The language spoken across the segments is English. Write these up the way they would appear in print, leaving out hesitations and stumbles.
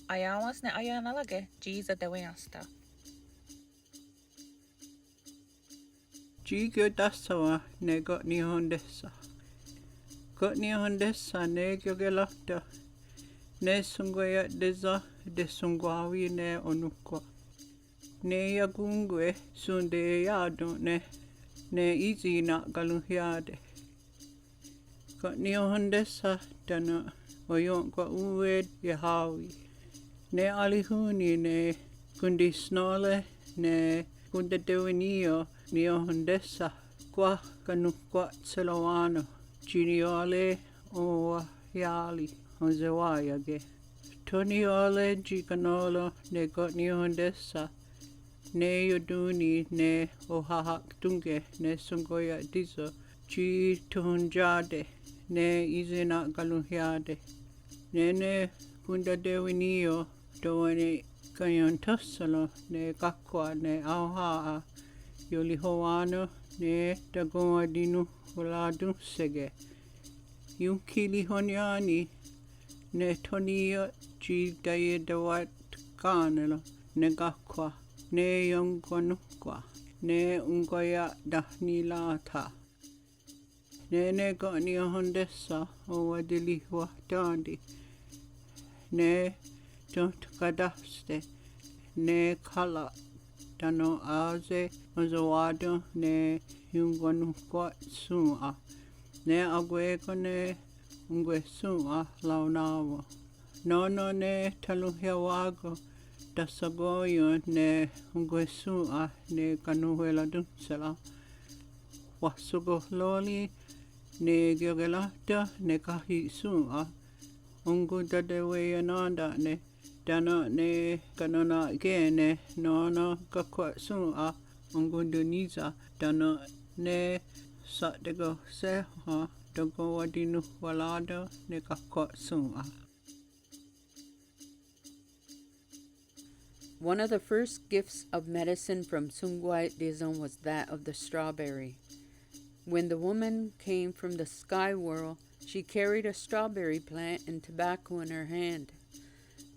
Ayawas ne ayanalage, Jiza deweasta. Tsi Kiotáhsawen ne got Nihon dessa. Got Nihon dessa ne gyogelahta. Ne sungoya deza de sungwawi ne onukwa. Ne yagungwe sunde yado ne izi na galuhyade. Got Nihon dessa dana oyon kwa uwed yahawi. Ne alihuni ne kundi snole ne kunda dewenio Nihon dessa kwa kanukwa tselawano. Jiniole o yali o zewayage. Toniole jikanolo ne got Nihon dessa. Ne yoduni ne ohahak tunge ne sungoya dizo. Ji tuhunjade ne izina galuhyade. Ne kunda dewenio doane kayon tossalo ne kakwa ne auhaa. Yolihoano ne dagoa dinu waladu sege. Yunkili honyani ne tonio ji daye dawat kanelo ne gakwa ne yongwanukwa ne ungoya dahnilata. Ne got Nihon dessa o wadili wahtandi. Ne don't kadaste ne kala. Dano aze ozawado ne yungwanukwa sua. Ne agweko ne ungwe sua launawa. Nono ne taluhiawago dasagoyo ne ungwe sua ne kanuhela dunsela. Wasugo loli ne gyogelahta ne kahi sua. Ungu dadewe yananda ne. Dano ne kanona gene no kakwa sua ungunduniza dano ne satego seha dogo wadinu walado ne kakwa sua. One of the first gifts of medicine from Sungwai Dizon was that of the strawberry. When the woman came from the sky world, she carried a strawberry plant and tobacco in her hand.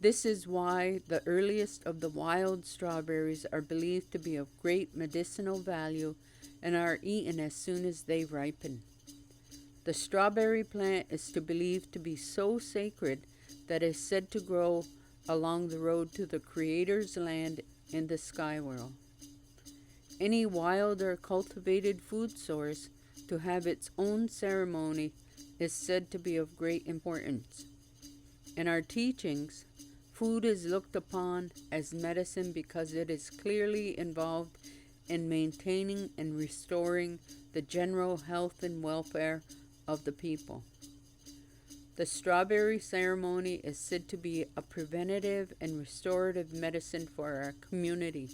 This is why the earliest of the wild strawberries are believed to be of great medicinal value and are eaten as soon as they ripen. The strawberry plant is believed to be so sacred that it is said to grow along the road to the Creator's land in the sky world. Any wild or cultivated food source to have its own ceremony is said to be of great importance. In our teachings, food is looked upon as medicine because it is clearly involved in maintaining and restoring the general health and welfare of the people. The strawberry ceremony is said to be a preventative and restorative medicine for our community.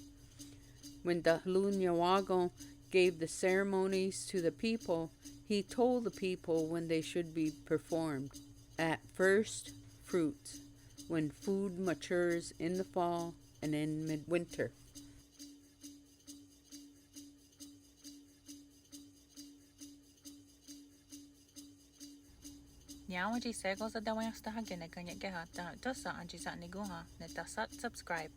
When the Lunyawago gave the ceremonies to the people, he told the people when they should be performed. At first, fruits, when food matures in the fall and in midwinter. Nyawaji segos a daweasta hagene kanya geha ta dosa anjisa niguha ne tasat subscribe.